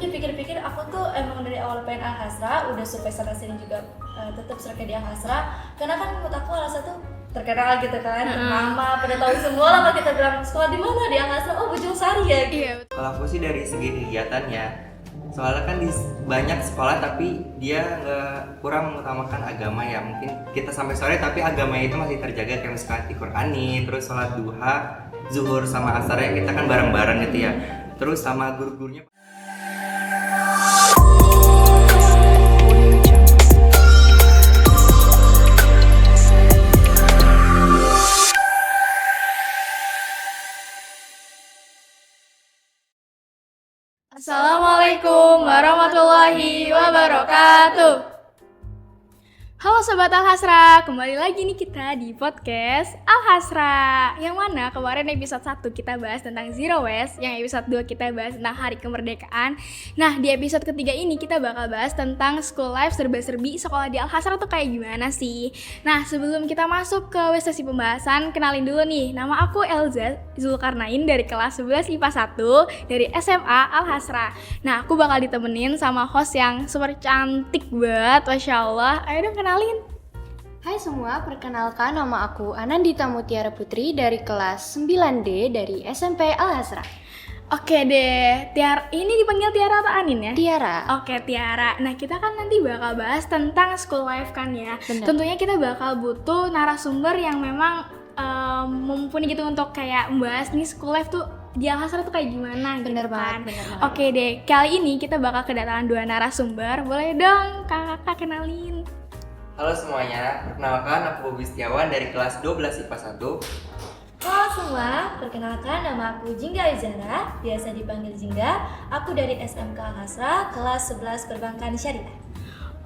dipikir-pikir aku tuh emang dari awal pengen Al-Hasra, udah survei sana sini juga tetap survei di Al-Hasra, karena kan menurut aku Al-Hasra tuh terkenal gitu kan, ternama, pada tahu semua lah kalau kita bilang sekolah di mana di Al-Hasra, oh Bojong-Sari ya gitu. Iya. Kalau aku sih dari segi kegiatannya, soalnya kan di banyak sekolah tapi dia kurang mengutamakan agama ya. Mungkin kita sampai sore tapi agamanya itu masih terjaga, kayak misalkan Qur'ani, terus sholat duha, zuhur sama asar ya kita kan bareng-bareng gitu ya. Terus sama guru-gurunya. Assalamualaikum warahmatullahi wabarakatuh. Halo Sobat Al-Hasra, kembali lagi nih kita di podcast Al-Hasra. Yang mana kemarin episode 1 kita bahas tentang Zero Waste, yang episode 2 kita bahas tentang Hari Kemerdekaan. Nah, di episode ketiga ini kita bakal bahas tentang school life serba-serbi sekolah di Al-Hasra tuh kayak gimana sih. Nah, sebelum kita masuk ke sesi pembahasan, kenalin dulu nih, nama aku Elza Zulkarnain dari kelas 11 IPA 1 dari SMA Al-Hasra. Nah, aku bakal ditemenin sama host yang super cantik banget, Masya Allah. Ayo dong kenalin. Hai semua, perkenalkan nama aku Anandita Mutiara Putri dari kelas 9D dari SMP Al-Hasra. Oke deh, ini dipanggil Tiara atau Anin ya? Tiara. Oke, Tiara. Nah, kita kan nanti bakal bahas tentang school life kan ya. Bener. Tentunya kita bakal butuh narasumber yang memang mumpuni gitu untuk kayak membahas nih school life tuh di Al-Hasra tuh kayak gimana gitu Bener kan. banget. Oke deh, kali ini kita bakal kedatangan 2 narasumber. Boleh dong kakak kenalin. Halo semuanya, perkenalkan aku Bobi Setiawan dari kelas 12 IPA 1. Halo semua, perkenalkan nama aku Jingga Izara, biasa dipanggil Jingga. Aku dari SMK Al-Hasra, kelas 11 Perbankan Syariah.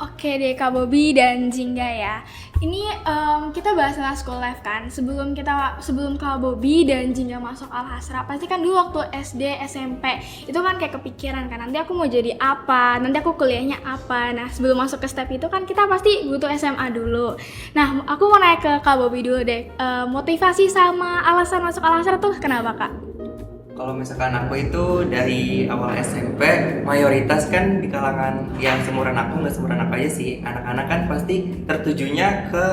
Oke deh Kak Bobi dan Jingga ya. Ini kita bahas tentang school life kan. Sebelum Kak Bobi dan Jingga masuk Al-Hasra, pasti kan dulu waktu SD, SMP itu kan kayak kepikiran kan, nanti aku mau jadi apa, nanti aku kuliahnya apa. Nah, sebelum masuk ke step itu kan kita pasti butuh SMA dulu. Nah, aku mau nanya ke Kak Bobi dulu deh. Motivasi sama alasan masuk Al-Hasra tuh kenapa Kak? Kalau misalkan aku itu dari awal SMP, mayoritas kan di kalangan yang seumuran aku, nggak seumuran aku aja sih, anak-anak kan pasti tertujunya ke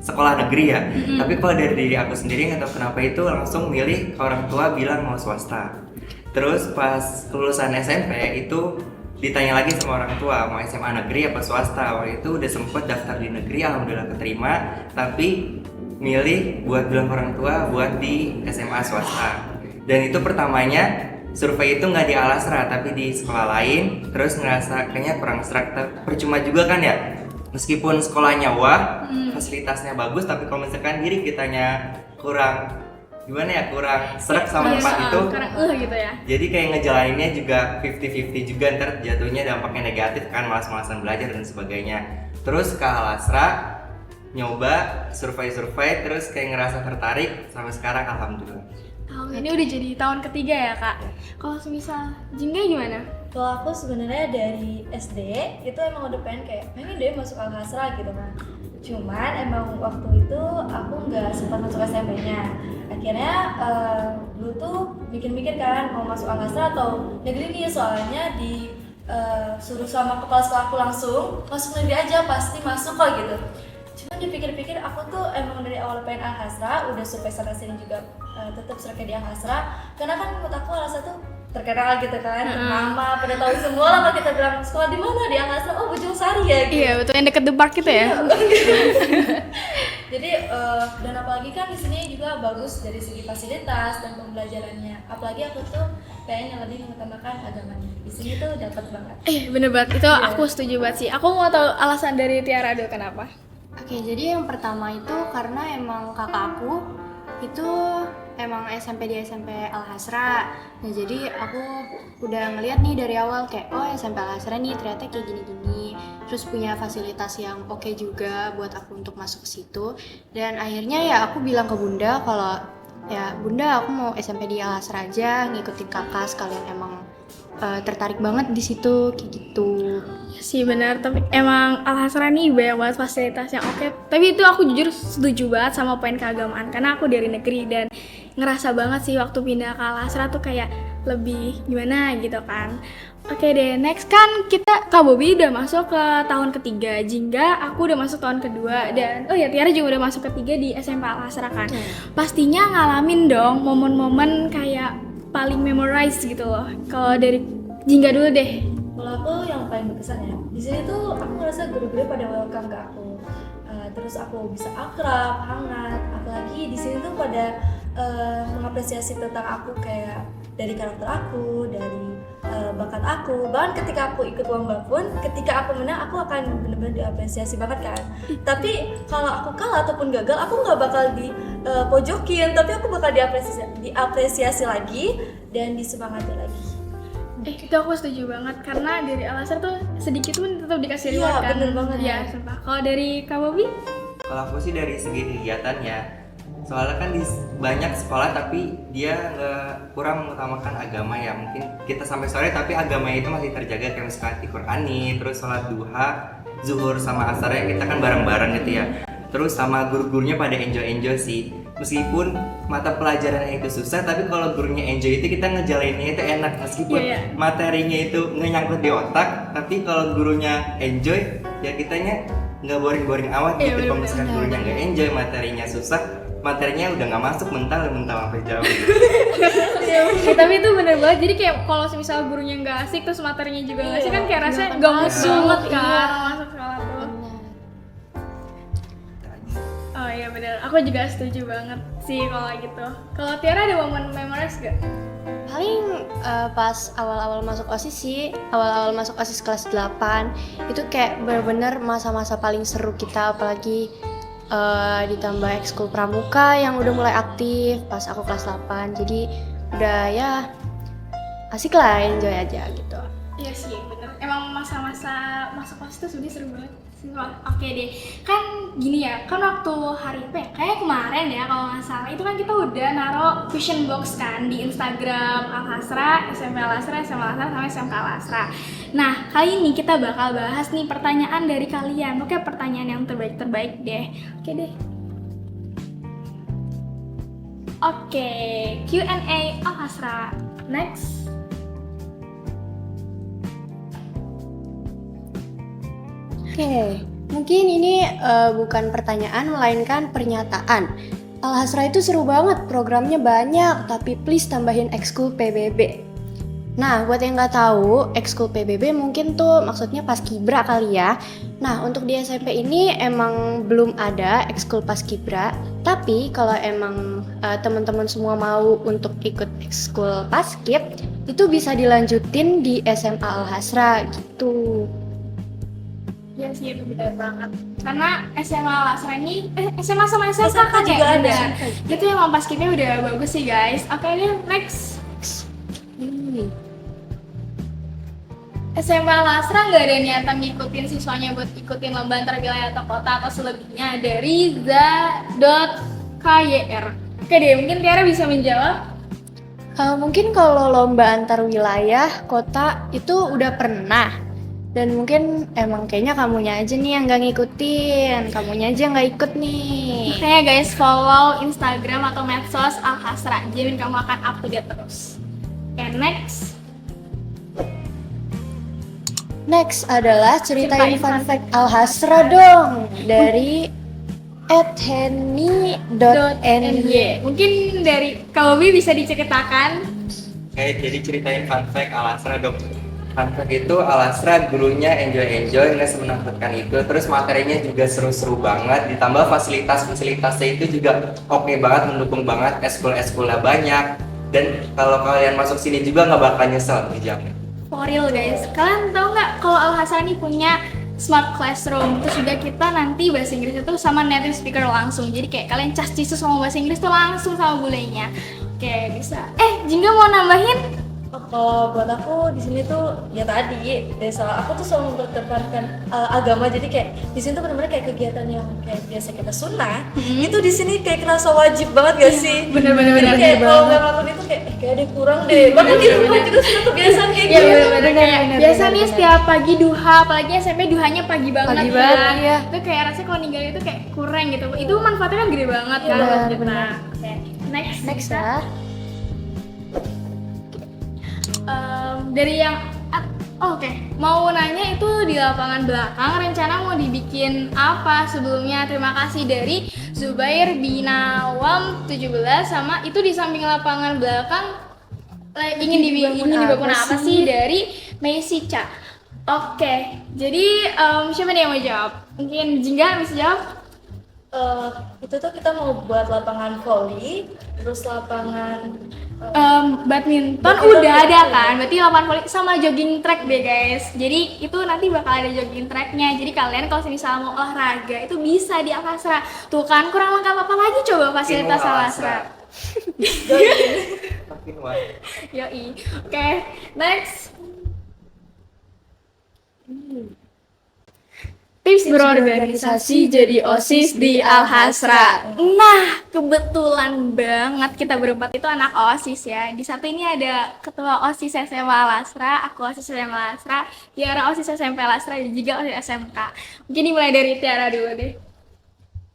sekolah negeri ya. Tapi kalau dari diri aku sendiri nggak tahu kenapa itu langsung milih, orang tua bilang mau swasta. Terus pas kelulusan SMP itu ditanya lagi sama orang tua mau SMA negeri apa swasta. Waktu itu udah sempet daftar di negeri, alhamdulillah keterima, tapi milih buat bilang orang tua buat di SMA swasta. Dan itu pertamanya survei itu nggak di Al-Hasra tapi di sekolah lain, terus ngerasa kayaknya kurang serak, percuma juga kan ya, meskipun sekolahnya wah, fasilitasnya bagus, tapi kalau misalkan diri kitanya kurang gimana ya, kurang serak sama tempat itu, Gitu ya. jadi kayak ngejalaninnya juga 50-50 juga, ntar jatuhnya dampaknya negatif kan, malas-malasan belajar dan sebagainya. Terus ke Al-Hasra nyoba survei-survei, terus kayak ngerasa tertarik sampai sekarang, alhamdulillah. Ini udah jadi tahun ketiga ya Kak. Kalau semisal Jingga gimana? Kalau aku sebenarnya dari SD itu emang udah pengen deh masuk Al-Hasra gitu kan. Cuman emang waktu itu aku nggak sempat masuk SMP-nya. Akhirnya dulu tuh mikir-mikir kan mau masuk Al-Hasra atau negeri nih, soalnya suruh sama kepala sekolah aku langsung masuk negeri aja pasti masuk kok gitu. Cuman dipikir-pikir aku tuh emang dari awal pengen Al-Hasra, udah survei sana sini juga tetap survei di Al-Hasra, karena kan menurut aku Al-Hasra tuh terkenal gitu kan, ternama, pada tahu semua lah kalau kita bilang sekolah di mana di Al-Hasra, oh Bojong-Sari ya gitu. Iya betul, yang deket The Park gitu ya. Jadi dan apalagi kan di sini juga bagus dari segi fasilitas dan pembelajarannya. Apalagi aku tuh kayaknya lebih mengutamakan agamanya. Di sini tuh dapat banget. Bener banget, itu aku setuju banget sih. Aku mau tahu alasan dari Tiara dulu kenapa? Oke, jadi yang pertama itu karena emang kakak aku itu emang SMP di SMP Al-Hasra. Nah, jadi aku udah ngeliat nih dari awal kayak SMP Al-Hasra nih ternyata kayak gini-gini. Terus punya fasilitas yang oke juga buat aku untuk masuk ke situ. Dan akhirnya ya aku bilang ke Bunda kalau ya Bunda aku mau SMP di Al-Hasra aja, ngikutin kakak sekalian emang tertarik banget di situ kayak gitu. Ya sih benar, tapi emang Al-Hasra nih banyak banget fasilitas yang oke. Tapi itu aku jujur setuju banget sama poin keagamaan, karena aku dari negeri dan ngerasa banget sih waktu pindah ke Al-Hasra tuh kayak lebih gimana gitu kan. Oke deh, next kan Kak Bobby udah masuk ke tahun ketiga, Jingga aku udah masuk tahun kedua, dan oh ya Tiara juga udah masuk ketiga di SMP Al Hasra kan. Pastinya ngalamin dong momen-momen kayak paling memorize gitu loh. Kalau dari Jingga dulu deh. Kalau aku yang paling berkesan ya, di sini tuh aku ngerasa guru-guru pada welcome ke aku. Terus aku bisa akrab, hangat. Apalagi di sini tuh pada mengapresiasi tentang aku kayak dari karakter aku, dari bakat aku. Bahkan ketika aku ikut lomba pun, ketika aku menang aku akan benar-benar diapresiasi banget kan. Tapi kalau aku kalah ataupun gagal, aku nggak bakal dipojokin, tapi aku bakal diapresiasi lagi dan disemangati lagi. Itu aku setuju banget karena dari Al Hasra tuh sedikit pun tetap dikasih Iya, reward kan. bener banget. Ya, sumpah. Kalau dari Kak Bobby? Kalau aku sih dari segi kegiatan ya, soalnya kan di banyak sekolah tapi dia kurang mengutamakan agama ya. Mungkin kita sampai sore tapi agamanya itu masih terjaga, kayak misalkan Qur'ani, terus sholat duha, zuhur sama asar ya kita kan bareng-bareng gitu ya. Terus sama guru-gurunya pada enjoy sih. Meskipun mata pelajarannya itu susah, tapi kalau gurunya enjoy itu kita ngejalaninnya itu enak. Meskipun materinya itu nyangkut di otak, tapi kalau gurunya enjoy ya kitanya nggak boring-boring amat gitu. Kalau misalkan gurunya nggak enjoy, materinya susah, materinya udah nggak masuk, mental sampai jauh. Tapi itu bener banget, jadi kayak kalau misalnya gurunya nggak asik terus materinya juga nggak asik kan kayak rasanya nggak masuk banget kan masuk sekolah tuh. Oh iya bener, aku juga setuju banget sih kalau gitu. Kalau Tiara ada momen memories gak? Paling pas awal-awal masuk OSIS sih, awal-awal masuk OSIS kelas 8 itu kayak bener-bener masa-masa paling seru kita, apalagi ditambah ekskul pramuka yang udah mulai aktif pas aku kelas 8. Jadi udah ya asik lah, enjoy aja gitu. Iya sih bener, emang masa-masa masuk OSIS tuh seru banget. Oke deh, kan gini ya, kan waktu hari apa ya, kayak kemarin ya kalau nggak salah itu kan kita udah naruh question box kan di Instagram Al Hasra, SMP Al Hasra, SMA Al Hasra, sama SMK Al Hasra. Nah kali ini kita bakal bahas nih pertanyaan dari kalian. Oke, pertanyaan yang terbaik deh. Oke deh. Oke, Q&A Al Hasra. Next. Oke, mungkin ini bukan pertanyaan melainkan pernyataan. Al Hasra itu seru banget, programnya banyak, tapi please tambahin ekskul PBB. Nah, buat yang nggak tahu, ekskul PBB mungkin tuh maksudnya paskibra kali ya. Nah, untuk di SMP ini emang belum ada ekskul paskibra, tapi kalau emang teman-teman semua mau untuk ikut ekskul paskib, itu bisa dilanjutin di SMA Al Hasra gitu. Iya sih, itu benar banget. Karena SMA Al Hasra ini, SMA sama SMK kan juga ya? ada. Itu emang paskibnya udah bagus sih guys. Oke deh, next. SMA Al Hasra nggak ada niatan ngikutin siswanya buat ikutin lomba antar wilayah atau kota atau selebihnya dari za.kyr. Oke deh, mungkin Tiara bisa menjawab. Mungkin kalau lomba antar wilayah, kota itu udah pernah. Dan mungkin emang kayaknya kamunya aja nih yang gak ngikutin, kamunya aja gak ikut nih. Makanya guys, follow Instagram atau medsos Al Hasra, jamin kamu akan up to date terus. Oke, next. Next adalah ceritain fun fact Al Hasra dong, dari @henny.ny. Mungkin dari Kak Bobby bisa diceritakan. Jadi ceritain fun fact Al Hasra dong. Fun fact itu Al Hasra gurunya enjoy, nggak semenakutkan itu. Terus materinya juga seru-seru banget. Ditambah fasilitasnya itu juga oke banget, mendukung banget. Eskul-eskulnya banyak. Dan kalau kalian masuk sini juga nggak bakal nyesel dijamin. For real guys, kalian tahu nggak kalau Al Hasra ini punya smart classroom. Terus juga kita nanti bahasa Inggris itu sama native speaker langsung. Jadi kayak kalian cas-cisus sama bahasa Inggris tuh langsung sama bulenya. Oke, bisa. Jingga mau nambahin? Kalau buat aku di sini tuh ya tadi aku tuh selalu memperdepankan agama, jadi kayak di sini tuh benar-benar kayak kegiatan yang kayak biasa kita sunnah itu di sini kayak kerasa wajib banget gak sih? Bener-bener kayak kalau nggak ngelakuin itu kayak ada yang kurang deh. Bahkan di rumah juga sudah kebiasaan kayak gitu. Biasa nih setiap pagi duha, apalagi SMP duhanya pagi banget Pagi kan. banget, ya. Itu kayak rasanya kalau ninggalin itu kayak kurang gitu. Itu manfaatnya kan gede banget kan buat kita. Oke, next ya. dari yang Oke, mau nanya itu di lapangan belakang rencana mau dibikin apa sebelumnya? Terima kasih dari Zubair Binawam 17 sama itu di samping lapangan belakang ingin dibangun apa sih dari Meisica. Oke, jadi siapa nih yang mau jawab? Mungkin Jingga bisa jawab? Itu tuh kita mau buat lapangan volley, terus lapangan Badminton udah ada kan, berarti lapangan voli sama jogging track deh guys. Jadi itu nanti bakal ada jogging tracknya. Jadi kalian kalau misalnya mau olahraga itu bisa di Al-Hasra. Tuh kan kurang lengkap apa lagi coba fasilitas Al-Hasra. Makin wah. Yoi. Oke, next. Tips berorganisasi jadi OSIS di Al-Hasra. Nah, kebetulan banget kita berempat itu anak OSIS ya. Di satu ini ada ketua OSIS SMA Al-Hasra, aku OSIS SMA Al-Hasra, Tiara OSIS SMP Al-Hasra, dan juga OSIS SMK. Mungkin dimulai dari Tiara dulu deh.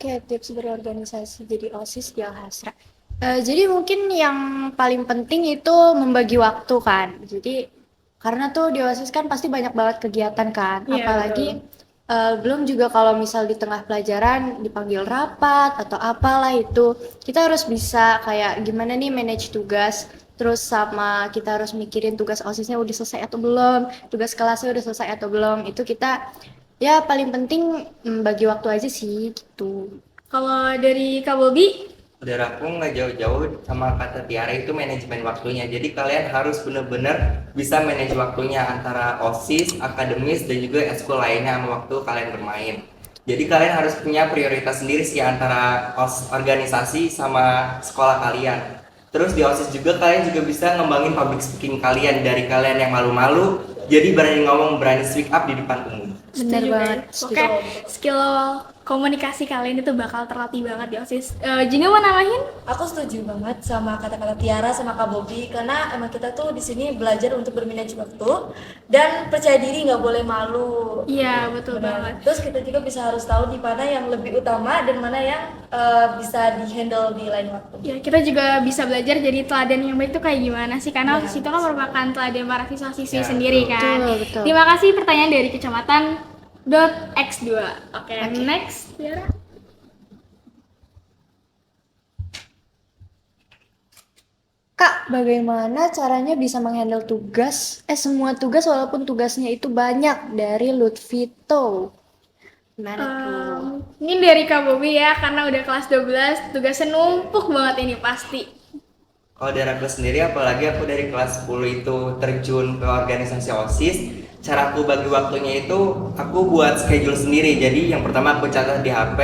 Oke, tips berorganisasi jadi OSIS di Al-Hasra. Jadi mungkin yang paling penting itu membagi waktu kan. Jadi karena tuh di OSIS kan pasti banyak banget kegiatan kan. Iya, Apalagi belum juga kalau misal di tengah pelajaran dipanggil rapat atau apalah itu. Kita harus bisa kayak gimana nih manage tugas. Terus sama kita harus mikirin tugas OSISnya udah selesai atau belum. Tugas kelasnya udah selesai atau belum. Itu kita ya paling penting bagi waktu aja sih gitu. Kalau dari Kak Bobi, Dari aku nggak jauh-jauh sama kata Tiara itu manajemen waktunya. Jadi kalian harus benar-benar bisa manage waktunya antara OSIS, akademis, dan juga ekskul lainnya sama waktu kalian bermain. Jadi kalian harus punya prioritas sendiri sih antara organisasi sama sekolah kalian. Terus di OSIS juga kalian juga bisa ngembangin public speaking kalian dari kalian yang malu-malu, jadi berani ngomong, berani speak up di depan umum. Bener setuju, banget. guys. Oke, skill komunikasi kalian itu bakal terlatih banget di OSIS. Jingga mau nambahin? Aku setuju banget sama kata-kata Tiara sama Kak Bobi karena emang kita tuh di sini belajar untuk bermanage waktu dan percaya diri, nggak boleh malu. Iya, betul banget. Terus kita juga bisa harus tahu di mana yang lebih utama dan mana yang bisa dihandle di lain waktu. Ya, kita juga bisa belajar jadi teladan yang baik itu kayak gimana sih? Karena OSIS itu kan merupakan teladan para siswa-siswi Ya, sendiri kan. betul. Terima kasih pertanyaan dari kecamatan .x2. Oke, next, Tiara. Kak, bagaimana caranya bisa menghandle semua tugas walaupun tugasnya itu banyak dari Lutfito? Gimana tuh? Ini dari Kak Bobi ya, karena udah kelas 12, tugasnya numpuk banget ini pasti. Kalau dari aku sendiri, apalagi aku dari kelas 10 itu terjun ke organisasi OSIS, cara aku bagi waktunya itu aku buat schedule sendiri. Jadi yang pertama aku catat di HP,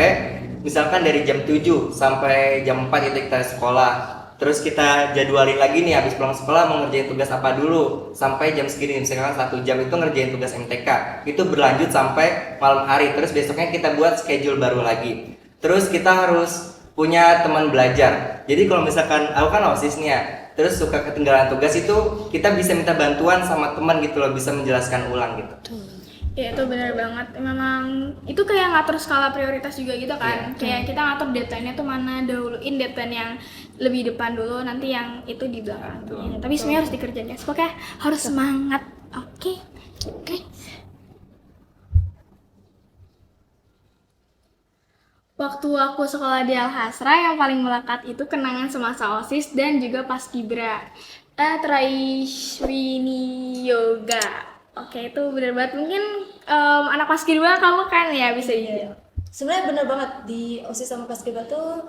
misalkan dari jam 7 sampai jam 4 itu kita sekolah. Terus kita jadwalin lagi nih, habis pulang sekolah mau ngerjain tugas apa dulu sampai jam segini, misalkan 1 jam itu ngerjain tugas MTK. Itu berlanjut sampai malam hari, terus besoknya kita buat schedule baru lagi. Terus kita harus punya teman belajar. Jadi kalau misalkan aku kan OSIS nih ya, terus suka ketinggalan tugas itu kita bisa minta bantuan sama teman gitu loh, bisa menjelaskan ulang gitu. Ya itu benar banget, memang itu kayak ngatur skala prioritas juga gitu kan. Kayak kita ngatur deadline-nya tuh mana, dahuluin deadline yang lebih depan dulu, nanti yang itu di belakang. Ya, tapi semuanya harus dikerjain guys, pokoknya harus semangat. Oke. Waktu aku sekolah di Al-Hasra yang paling melekat itu kenangan semasa OSIS dan juga paskibra. Traishwini Yoga. Oke, itu bener banget. Mungkin anak paskibra kamu kan ya bisa Iya. Sebenarnya bener banget di OSIS sama paskibra tuh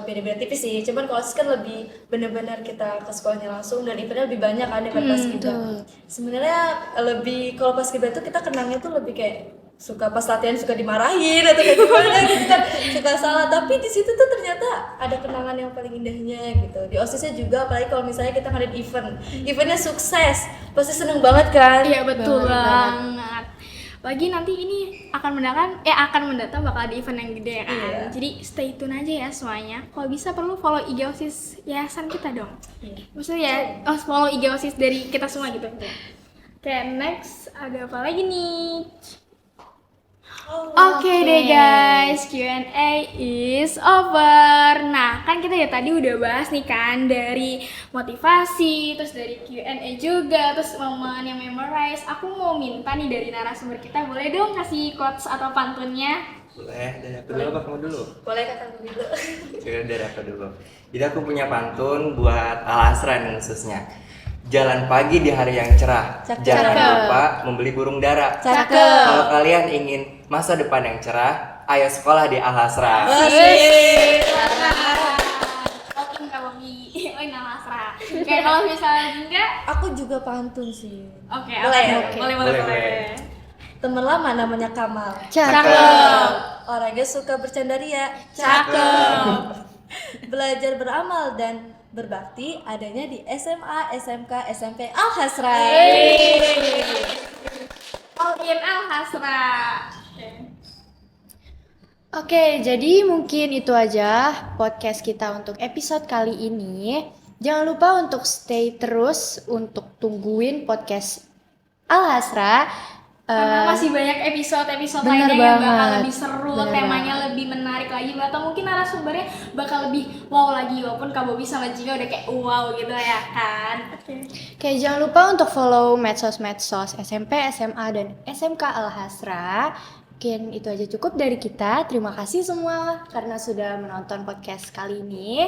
beda-beda tipis sih. Cuman kalau OSIS kan lebih bener-bener kita ke sekolahnya langsung dan eventnya lebih banyak kan daripada paskibra. Sebenarnya lebih kalau paskibra tuh kita kenangnya tuh lebih kayak suka pas latihan suka dimarahin atau kayak gimana gitu kan, suka salah, tapi di situ tuh ternyata ada kenangan yang paling indahnya gitu. Di OSISnya juga apalagi kalau misalnya kita ngadain eventnya sukses, pasti seneng banget kan. Iya betul banget. Lagi nanti ini akan mendatang bakal ada event yang gede ya kan. Iya. Jadi stay tune aja ya semuanya. Kalau bisa perlu follow IG OSIS yayasan kita dong. Maksudnya ya, follow IG OSIS dari kita semua gitu. Oke, next ada apa lagi nih? Oke deh guys, Q&A is over. Nah, kan kita ya tadi udah bahas nih kan dari motivasi, terus dari Q&A juga, terus momen yang memorize. Aku mau minta nih dari narasumber kita, boleh dong kasih quotes atau pantunnya? Boleh, dari aku dulu apa kamu dulu? Boleh kakak dulu. Coba dari aku dulu. Jadi aku punya pantun buat Al-Hasra nih khususnya. Jalan pagi di hari yang cerah. Cakep. Jangan lupa membeli burung dara. Cakep. Kalau kalian ingin masa depan yang cerah, ayo sekolah di Al-Hasra. Asik. Oke Kak Bobi, nama Asra. Oke, kalau misalnya enggak, Aku juga pantun sih. oke, Boleh, apa? oke. Boleh. Boleh. Temen lama namanya Kamal. Cakep. Orangnya suka bercanda ria. Cakep. Belajar beramal dan berbakti adanya di SMA, SMK, SMP Al-Hasra. All in Al Hasra. Oke, jadi mungkin itu aja podcast kita untuk episode kali ini. Jangan lupa untuk stay terus untuk tungguin podcast Al-Hasra. Karena masih banyak episode-episode bener lainnya yang bakal banget. lebih seru, Bener temanya lebih menarik lagi, atau mungkin narasumbernya bakal lebih wow lagi, walaupun Kak Bobi sama Jika udah kayak wow gitu ya kan. Oke, jangan lupa untuk follow medsos-medsos SMP, SMA, dan SMK Al-Hasra. Mungkin itu aja cukup dari kita. Terima kasih semua karena sudah menonton podcast kali ini.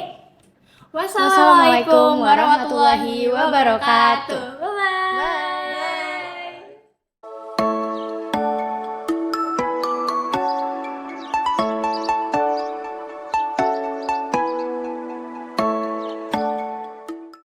Wassalamualaikum warahmatullahi wabarakatuh. Bye bye.